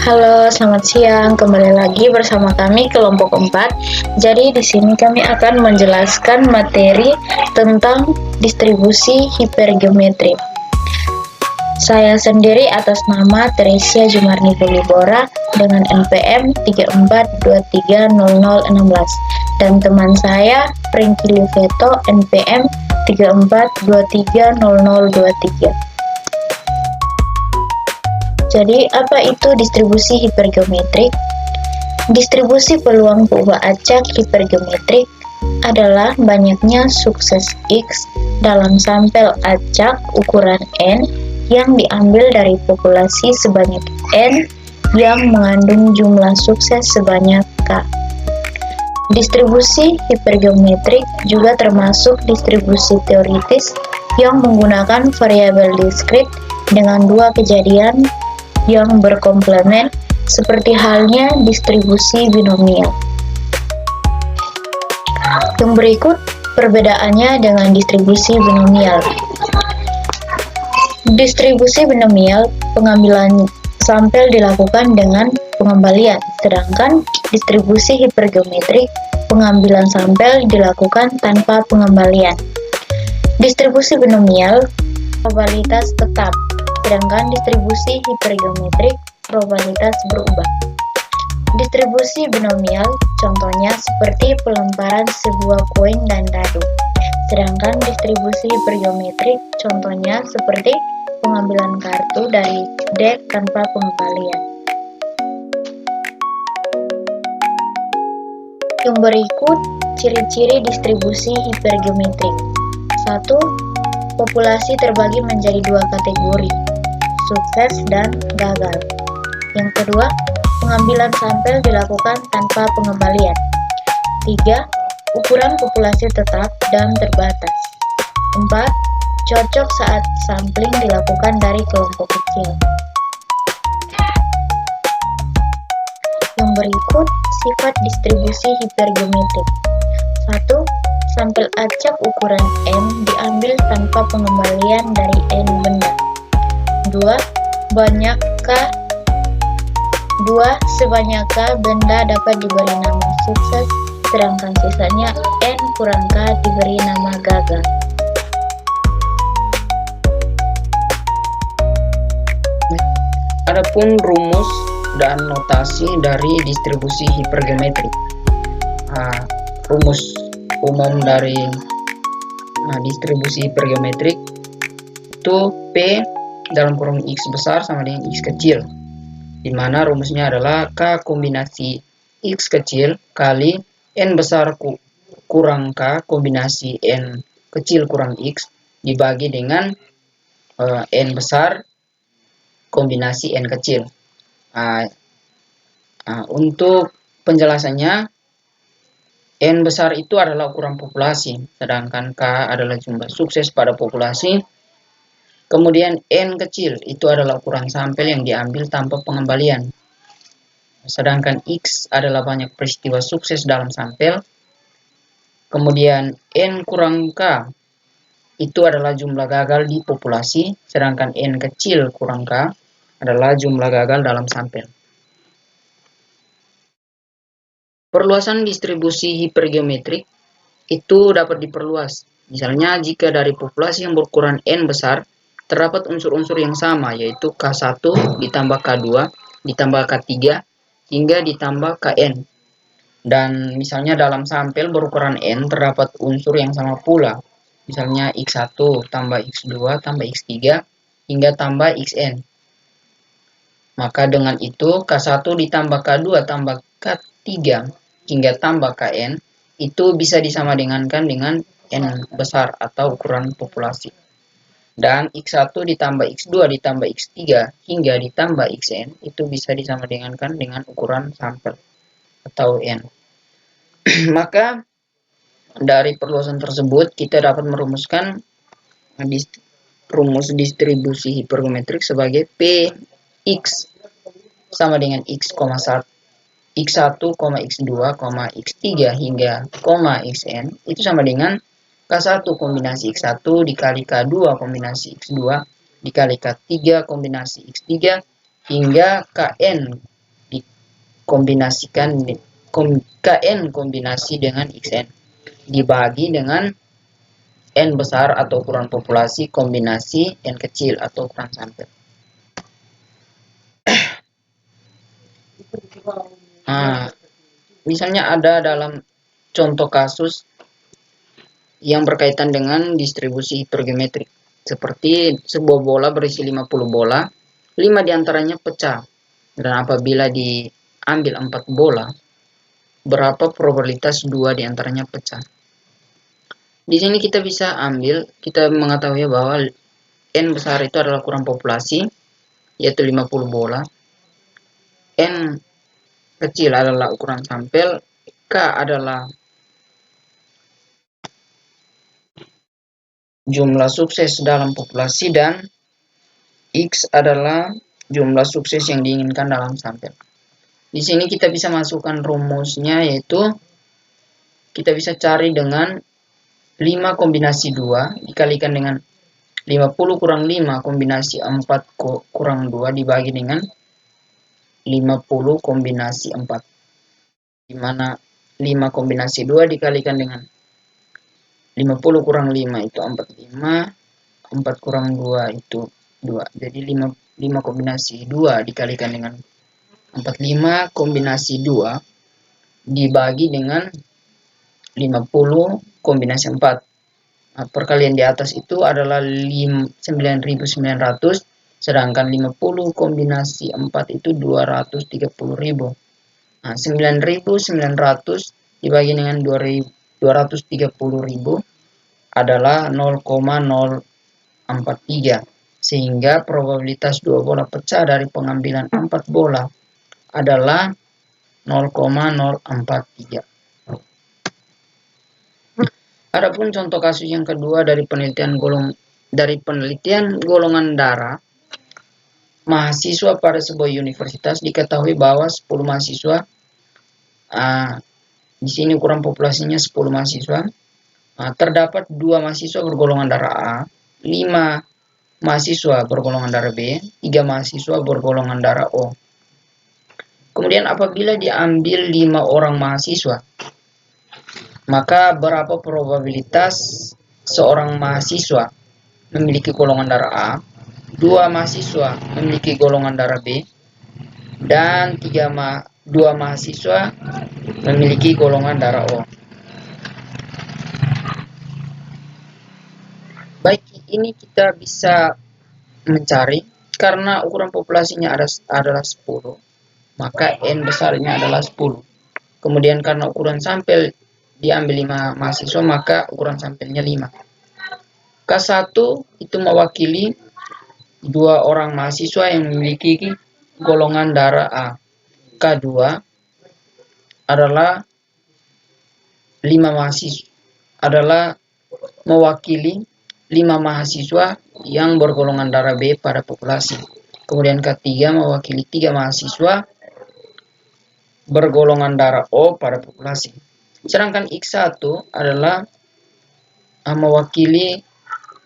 Halo, selamat siang. Kembali lagi bersama kami kelompok 4. Jadi di sini kami akan menjelaskan materi tentang distribusi hipergeometri. Saya sendiri atas nama Teresia Jumarni Bulibora dengan NPM 34230016 dan teman saya Franky Liveto NPM 34230023. Jadi, apa itu distribusi hipergeometrik? Distribusi peluang perubahan acak hipergeometrik adalah banyaknya sukses X dalam sampel acak ukuran N yang diambil dari populasi sebanyak N yang mengandung jumlah sukses sebanyak K. Distribusi hipergeometrik juga termasuk distribusi teoritis yang menggunakan variabel diskrit dengan dua kejadian yang berkomplement seperti halnya distribusi binomial. Yang berikut perbedaannya dengan distribusi binomial. Distribusi binomial, pengambilan sampel dilakukan dengan pengembalian, sedangkan distribusi hipergeometrik, pengambilan sampel dilakukan tanpa pengembalian. Distribusi binomial, probabilitas tetap, sedangkan distribusi hipergeometrik probabilitas berubah. Distribusi binomial contohnya seperti pelemparan sebuah koin dan dadu, sedangkan distribusi hipergeometrik contohnya seperti pengambilan kartu dari deck tanpa pengembalian. Yang berikut ciri-ciri distribusi hipergeometrik. 1. Populasi terbagi menjadi dua kategori, sukses dan gagal. Yang kedua, pengambilan sampel dilakukan tanpa pengembalian. 3. Ukuran populasi tetap dan terbatas. 4. Cocok saat sampling dilakukan dari kelompok kecil. Yang berikut sifat distribusi hipergeometrik. 1. Sampel acak ukuran N diambil tanpa pengembalian dari N benda. 2. Sebanyakkah benda dapat diberi nama sukses, sedangkan sisanya N kurang K diberi nama gagal. Adapun rumus dan notasi dari distribusi hipergeometrik. Rumus umum dari distribusi hipergeometrik itu P dalam kurung X besar sama dengan X kecil, di mana rumusnya adalah K kombinasi X kecil kali N besar kurang K kombinasi N kecil kurang X dibagi dengan N besar kombinasi N kecil. Untuk penjelasannya, N besar itu adalah ukuran populasi, sedangkan K adalah jumlah sukses pada populasi. Kemudian N kecil itu adalah ukuran sampel yang diambil tanpa pengembalian. Sedangkan X adalah banyak peristiwa sukses dalam sampel. Kemudian N kurang K itu adalah jumlah gagal di populasi, sedangkan N kecil kurang K adalah jumlah gagal dalam sampel. Perluasan distribusi hipergeometrik itu dapat diperluas. Misalnya jika dari populasi yang berukuran N besar terdapat unsur-unsur yang sama, yaitu K1 ditambah K2 ditambah K3 hingga ditambah Kn. Dan misalnya dalam sampel berukuran N terdapat unsur yang sama pula, misalnya X1 tambah X2 tambah X3 hingga tambah Xn. Maka dengan itu K1 ditambah K2 tambah K3 hingga tambah Kn itu bisa disamadengankan dengan N besar atau ukuran populasi. Dan X1 ditambah X2 ditambah X3 hingga ditambah Xn itu bisa disamadengankan dengan ukuran sampel atau N. Maka dari perluasan tersebut kita dapat merumuskan rumus distribusi hipergeometrik sebagai Px sama dengan X1, X2, X3 hingga Xn itu sama dengan K1 kombinasi X1 dikali K2 kombinasi X2 dikali K3 kombinasi X3 hingga Kn kombinasikan KN kombinasi dengan XN dibagi dengan N besar atau ukuran populasi kombinasi N kecil atau ukuran sampel. Nah, misalnya ada dalam contoh kasus yang berkaitan dengan distribusi hipergeometrik. Seperti sebuah bola berisi 50 bola, 5 diantaranya pecah. Dan apabila diambil 4 bola, berapa probabilitas 2 diantaranya pecah? Di sini kita bisa kita mengetahui bahwa N besar itu adalah ukuran populasi, yaitu 50 bola. N kecil adalah ukuran sampel, K adalah jumlah sukses dalam populasi, dan X adalah jumlah sukses yang diinginkan dalam sampel. Di sini kita bisa masukkan rumusnya, yaitu kita bisa cari dengan 5 kombinasi 2 dikalikan dengan 50 kurang 5 kombinasi 4 kurang 2 dibagi dengan 50 kombinasi 4. Dimana 5 kombinasi 2 dikalikan dengan 50 kurang 5 itu 45, 4 kurang 2 itu 2. Jadi 5 kombinasi 2 dikalikan dengan 45 kombinasi 2 dibagi dengan 50 kombinasi 4. Nah, perkalian di atas itu adalah 9.900, sedangkan 50 kombinasi 4 itu 230.000. Nah, 9.900 dibagi dengan 230.000 adalah 0,043, sehingga probabilitas 2 bola pecah dari pengambilan 4 bola adalah 0,043. Adapun contoh kasus yang kedua dari penelitian golongan darah mahasiswa pada sebuah universitas, diketahui bahwa 10 mahasiswa, di sini ukuran populasinya 10 mahasiswa, terdapat 2 mahasiswa bergolongan darah A, 5 mahasiswa bergolongan darah B, 3 mahasiswa bergolongan darah O. Kemudian apabila diambil 5 orang mahasiswa, maka berapa probabilitas seorang mahasiswa memiliki golongan darah A, 2 mahasiswa memiliki golongan darah B, dan 2 mahasiswa memiliki golongan darah O. Baik, ini kita bisa mencari karena ukuran populasinya adalah 10, maka N besarnya adalah 10. Kemudian karena ukuran sampel diambil 5 mahasiswa, maka ukuran sampelnya 5. K1 itu mewakili 2 orang mahasiswa yang memiliki golongan darah A. K2 adalah 5 mahasiswa, adalah mewakili 5 mahasiswa yang bergolongan darah B pada populasi. Kemudian K3 mewakili 3 mahasiswa bergolongan darah O pada populasi. Sedangkan X1 adalah mewakili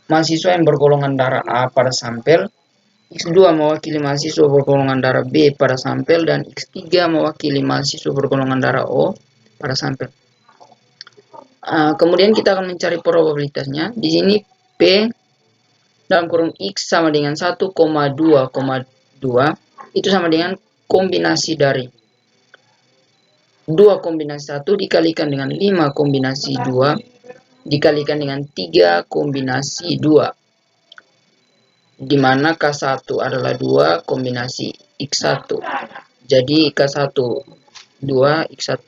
mahasiswa yang bergolongan darah A pada sampel, X2 mewakili mahasiswa bergolongan darah B pada sampel, dan X3 mewakili mahasiswa bergolongan darah O pada sampel. Kemudian kita akan mencari probabilitasnya. Di sini P dalam kurung X sama dengan 1,2,2 itu sama dengan kombinasi dari 2 kombinasi 1 dikalikan dengan 5 kombinasi 2 dikalikan dengan 3 kombinasi 2, dimana K1 adalah 2 kombinasi X1. Jadi K1 2, X1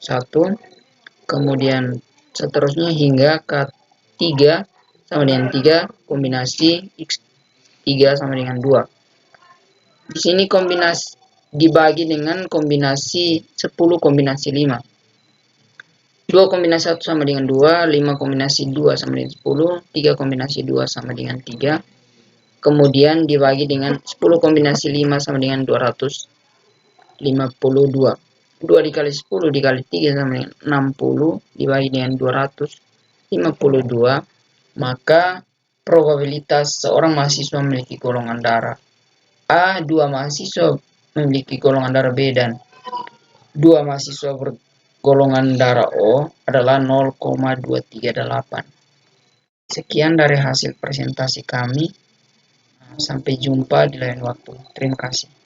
1, kemudian seterusnya hingga K3 sama dengan 3 kombinasi X3 sama dengan 2. Di sini kombinasi dibagi dengan kombinasi 10 kombinasi 5. 2 kombinasi 1 sama dengan 2, 5 kombinasi 2 sama dengan 10, 3 kombinasi 2 sama dengan 3. Kemudian dibagi dengan 10 kombinasi 5 sama dengan 252. 2 dikali 10 dikali 3 sama dengan 60, dibagi dengan 252, maka probabilitas seorang mahasiswa memiliki golongan darah A, 2 mahasiswa memiliki golongan darah B dan 2 mahasiswa bergolongan darah O adalah 0,238. Sekian dari hasil presentasi kami. Sampai jumpa di lain waktu. Terima kasih.